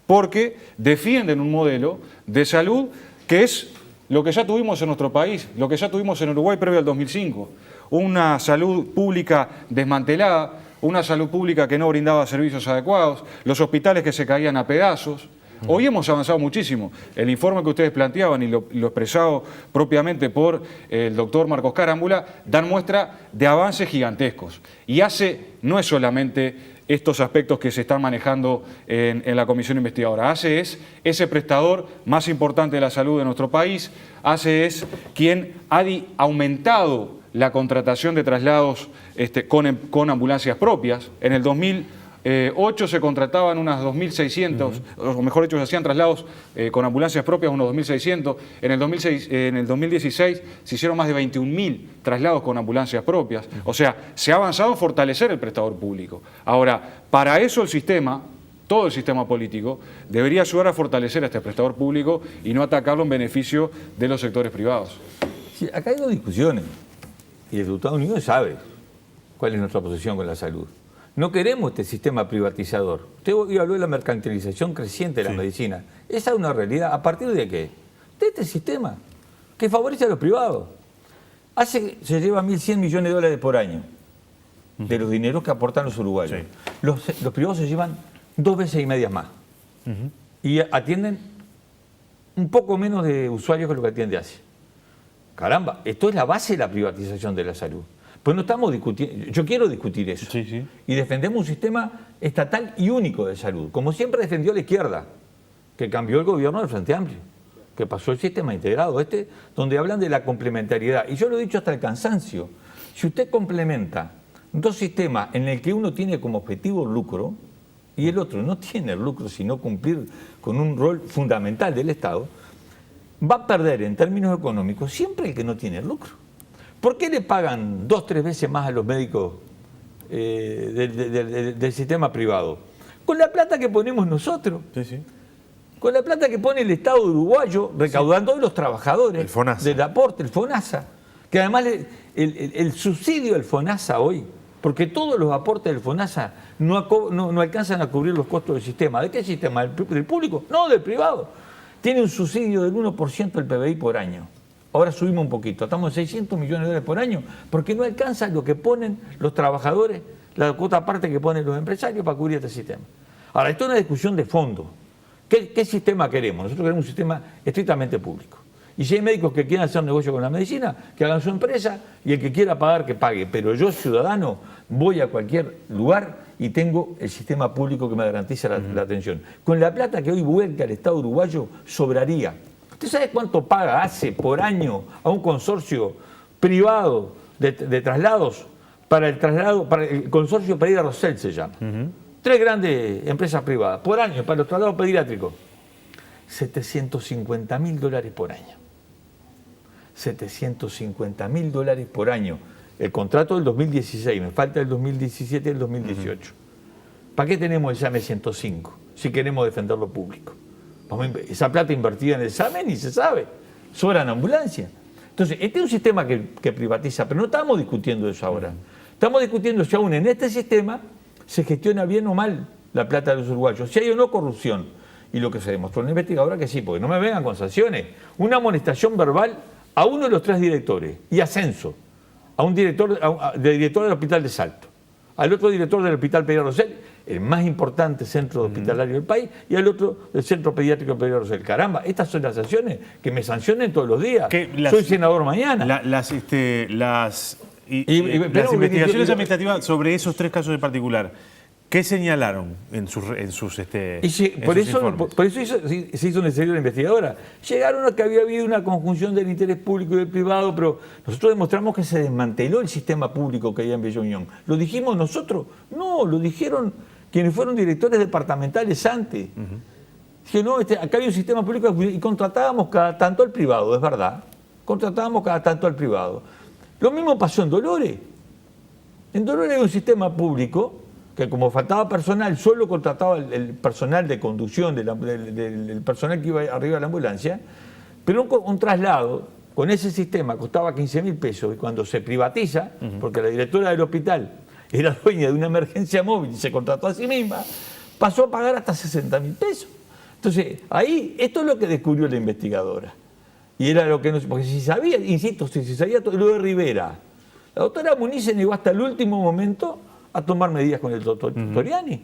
porque defienden un modelo de salud que es lo que ya tuvimos en nuestro país, lo que ya tuvimos en Uruguay previo al 2005, una salud pública desmantelada, una salud pública que no brindaba servicios adecuados, los hospitales que se caían a pedazos. Hoy hemos avanzado muchísimo. El informe que ustedes planteaban y lo expresado propiamente por el doctor Marcos Carámbula dan muestra de avances gigantescos. Y no es solamente estos aspectos que se están manejando en la comisión investigadora. ACE es ese prestador más importante de la salud de nuestro país. ACE es quien ha aumentado la contratación de traslados con ambulancias propias. En el 2008 se contrataban unas 2.600, o mejor dicho, se hacían traslados con ambulancias propias, unos 2.600. En el 2016 se hicieron más de 21.000 traslados con ambulancias propias. O sea, se ha avanzado en fortalecer el prestador público. Ahora, para eso el sistema, todo el sistema político, debería ayudar a fortalecer a este prestador público y no atacarlo en beneficio de los sectores privados. Sí, acá hay dos discusiones. Y el diputado Unido sabe cuál es nuestra posición con la salud. No queremos este sistema privatizador. Usted hoy habló de la mercantilización creciente de la medicina. Esa es una realidad. ¿A partir de qué? De este sistema que favorece a los privados. Se lleva 1.100 millones de dólares por año de los dineros que aportan los uruguayos. Sí. Los privados se llevan 2 veces y media más. Y atienden un poco menos de usuarios que lo que atiende ACE. Caramba, esto es la base de la privatización de la salud. Pues no estamos discutiendo, yo quiero discutir eso. Sí, sí. Y defendemos un sistema estatal y único de salud, como siempre defendió la izquierda, que cambió el gobierno del Frente Amplio, que pasó el sistema integrado, donde hablan de la complementariedad. Y yo lo he dicho hasta el cansancio. Si usted complementa 2 sistemas en el que uno tiene como objetivo el lucro y el otro no tiene el lucro, sino cumplir con un rol fundamental del Estado, va a perder en términos económicos siempre el que no tiene lucro. ¿Por qué le pagan 2 o 3 veces más a los médicos del sistema privado? Con la plata que ponemos nosotros. Sí, sí. Con la plata que pone el Estado uruguayo, recaudando de los trabajadores del aporte, el FONASA. Que además el subsidio del FONASA hoy, porque todos los aportes del FONASA no alcanzan a cubrir los costos del sistema. ¿De qué sistema? ¿Del público? No, del privado. Tiene un subsidio del 1% del PBI por año. Ahora subimos un poquito, estamos en 600 millones de dólares por año, porque no alcanza lo que ponen los trabajadores, la cuota parte que ponen los empresarios para cubrir este sistema. Ahora, esto es una discusión de fondo. ¿Qué sistema queremos? Nosotros queremos un sistema estrictamente público. Y si hay médicos que quieran hacer negocio con la medicina, que hagan su empresa, y el que quiera pagar, que pague. Pero yo, ciudadano, voy a cualquier lugar y tengo el sistema público que me garantiza la atención. Con la plata que hoy vuelca el Estado uruguayo, sobraría. ¿Usted sabe cuánto paga ACE por año a un consorcio privado de traslados? Para el consorcio para ir a Rosell se llama. 3 grandes empresas privadas por año para los traslados pediátricos. $750.000 por año. $750.000 por año. El contrato del 2016, me falta el 2017 y el 2018. ¿Para qué tenemos el SAME 105 si queremos defender lo público? Esa plata invertida en el SAME ni se sabe. Sobran ambulancias. Entonces, este es un sistema que privatiza, pero no estamos discutiendo eso ahora. Estamos discutiendo si aún en este sistema se gestiona bien o mal la plata de los uruguayos, si hay o no corrupción. Y lo que se demostró en la investigadora que sí, porque no me vengan con sanciones. Una amonestación verbal a uno de los 3 directores y ascenso a un director del Hospital de Salto, al otro director del Hospital Pereira Rosell, el más importante centro hospitalario del país, y al otro del Centro Pediátrico Pereira Rosell. Caramba, estas son las sanciones que me sancionen todos los días. Soy senador mañana. Las investigaciones administrativas sobre esos 3 casos en particular, ¿qué señalaron en sus por eso se hizo necesaria la investigadora. Llegaron a que había habido una conjunción del interés público y del privado, pero nosotros demostramos que se desmanteló el sistema público que había en Bella Unión. ¿Lo dijimos nosotros? No, lo dijeron quienes fueron directores departamentales antes. Dije, no, acá había un sistema público y contratábamos cada tanto al privado, es verdad. Contratábamos cada tanto al privado. Lo mismo pasó en Dolores. En Dolores hay un sistema público que como faltaba personal, solo contrataba el personal de conducción, del personal que iba arriba de la ambulancia, pero un traslado con ese sistema costaba 15.000 pesos y cuando se privatiza, porque la directora del hospital era dueña de una emergencia móvil y se contrató a sí misma, pasó a pagar hasta 60.000 pesos. Entonces, ahí, esto es lo que descubrió la investigadora. Y era lo que no sé, porque si sabía, insisto, si sabía todo lo de Rivera, la doctora Muniz se negó hasta el último momento a tomar medidas con el doctor Toriani.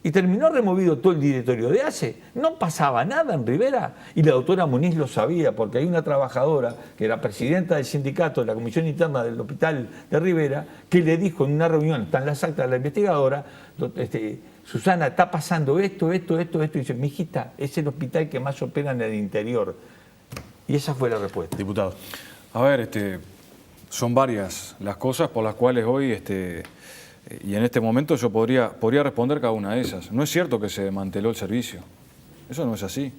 Y terminó removido todo el directorio de ACE. No pasaba nada en Rivera. Y la doctora Muniz lo sabía, porque hay una trabajadora que era presidenta del sindicato de la Comisión Interna del Hospital de Rivera, que le dijo en una reunión, están las actas de la investigadora, Susana, está pasando esto. Y dice, mijita, es el hospital que más opera en el interior. Y esa fue la respuesta. Diputado. A ver, son varias las cosas por las cuales hoy, y en este momento yo podría responder cada una de esas. No es cierto que se desmanteló el servicio. Eso no es así.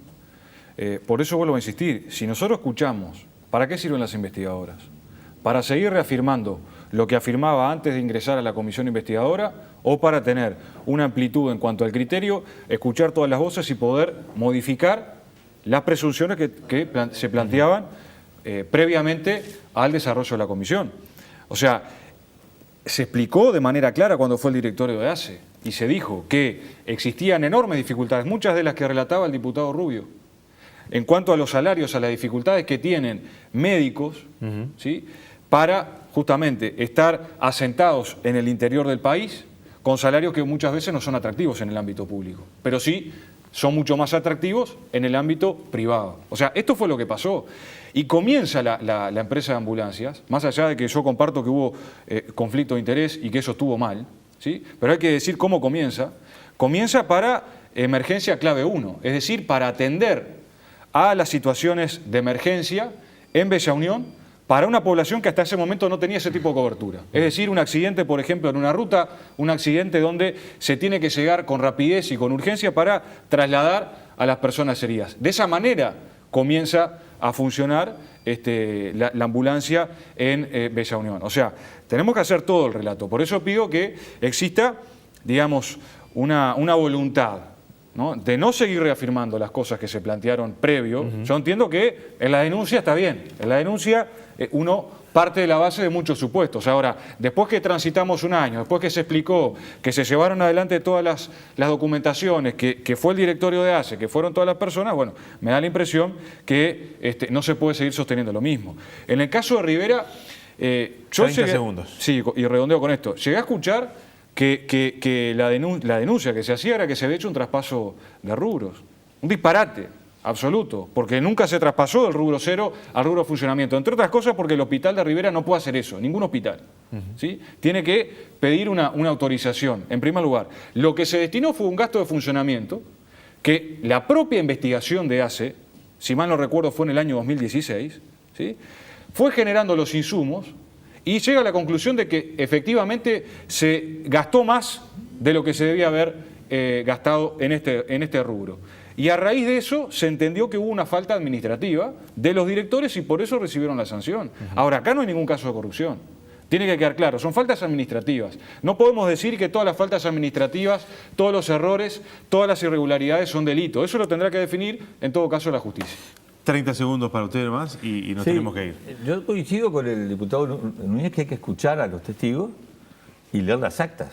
Por eso vuelvo a insistir, si nosotros escuchamos, ¿para qué sirven las investigadoras? ¿Para seguir reafirmando lo que afirmaba antes de ingresar a la comisión investigadora o para tener una amplitud en cuanto al criterio, escuchar todas las voces y poder modificar las presunciones que se planteaban previamente al desarrollo de la comisión? O sea, se explicó de manera clara cuando fue el directorio de ACE y se dijo que existían enormes dificultades, muchas de las que relataba el diputado Rubio, en cuanto a los salarios, a las dificultades que tienen médicos, ¿sí?, para justamente estar asentados en el interior del país con salarios que muchas veces no son atractivos en el ámbito público, pero sí son mucho más atractivos en el ámbito privado. O sea, esto fue lo que pasó. Y comienza la empresa de ambulancias, más allá de que yo comparto que hubo conflicto de interés y que eso estuvo mal, ¿sí?, pero hay que decir cómo comienza. Comienza para emergencia clave 1, es decir, para atender a las situaciones de emergencia en Bella Unión para una población que hasta ese momento no tenía ese tipo de cobertura. Es decir, un accidente, por ejemplo, en una ruta, un accidente donde se tiene que llegar con rapidez y con urgencia para trasladar a las personas heridas. De esa manera comienza a funcionar la ambulancia en Bella Unión. O sea, tenemos que hacer todo el relato. Por eso pido que exista, digamos, una voluntad, ¿no?, de no seguir reafirmando las cosas que se plantearon previo. Yo entiendo que en la denuncia está bien, en la denuncia uno parte de la base de muchos supuestos. Ahora, después que transitamos un año, después que se explicó, que se llevaron adelante todas las documentaciones, que fue el directorio de ACE, que fueron todas las personas, bueno, me da la impresión que no se puede seguir sosteniendo lo mismo. En el caso de Rivera, yo 30 segundos. Sí, y redondeo con esto. Llegué a escuchar que la denuncia que se hacía era que se había hecho un traspaso de rubros. Un disparate absoluto, porque nunca se traspasó del rubro 0 al rubro funcionamiento. Entre otras cosas porque el hospital de Rivera no puede hacer eso, ningún hospital. ¿Sí? Tiene que pedir una autorización, en primer lugar. Lo que se destinó fue un gasto de funcionamiento que la propia investigación de ACE, si mal no recuerdo fue en el año 2016, ¿sí?, fue generando los insumos y llega a la conclusión de que efectivamente se gastó más de lo que se debía haber gastado en este rubro. Y a raíz de eso se entendió que hubo una falta administrativa de los directores y por eso recibieron la sanción. Ahora, acá no hay ningún caso de corrupción. Tiene que quedar claro, son faltas administrativas. No podemos decir que todas las faltas administrativas, todos los errores, todas las irregularidades son delito. Eso lo tendrá que definir en todo caso la justicia. 30 segundos para ustedes más y nos tenemos que ir. Yo coincido con el diputado Núñez que hay que escuchar a los testigos y leer las actas.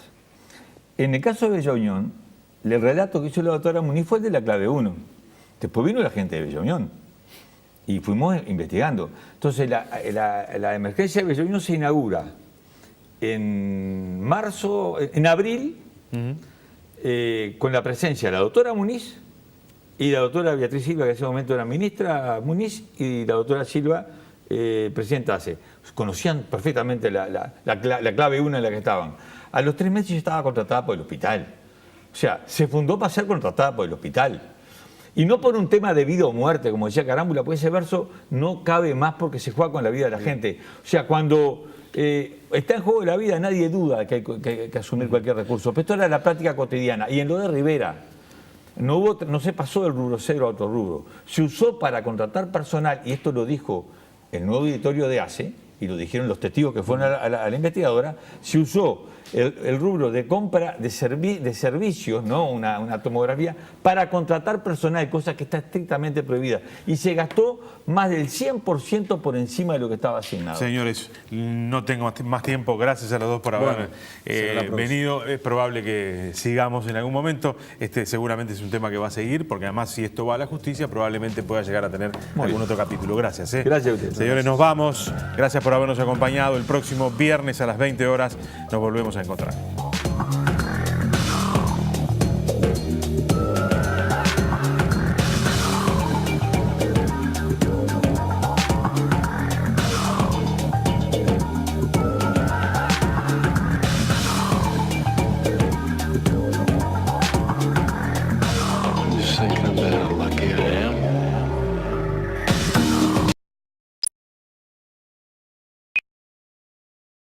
En el caso de Bella Unión, el relato que hizo la doctora Muniz fue el de la clave 1. Después vino la gente de Bella Unión y fuimos investigando. Entonces la emergencia de Bella Unión se inaugura en abril, con la presencia de la doctora Muniz y la doctora Beatriz Silva, que en ese momento era ministra Muniz, y la doctora Silva, presidenta ACE. Conocían perfectamente la clave 1 en la que estaban. A los 3 meses ya estaba contratada por el hospital. O sea, se fundó para ser contratada por el hospital. Y no por un tema de vida o muerte, como decía Carámbula, porque ese verso no cabe más porque se juega con la vida de la gente. O sea, cuando está en juego la vida, nadie duda que hay que asumir cualquier recurso. Pero esto era la práctica cotidiana. Y en lo de Rivera, no se pasó del rubro 0 a otro rubro. Se usó para contratar personal, y esto lo dijo el nuevo directorio de ACE, y lo dijeron los testigos que fueron a la investigadora, se usó el rubro de compra de servicios, ¿no?, una tomografía, para contratar personal, cosa que está estrictamente prohibida. Y se gastó más del 100% por encima de lo que estaba asignado. Señores, no tengo más tiempo. Gracias a los dos por haber venido. Es probable que sigamos en algún momento. Seguramente es un tema que va a seguir, porque además si esto va a la justicia, probablemente pueda llegar a tener algún otro capítulo. Gracias. Gracias a ustedes. Señores, nos vamos. Gracias por habernos acompañado. El próximo viernes a las 20 horas nos volvemos a encontrar. Pedro.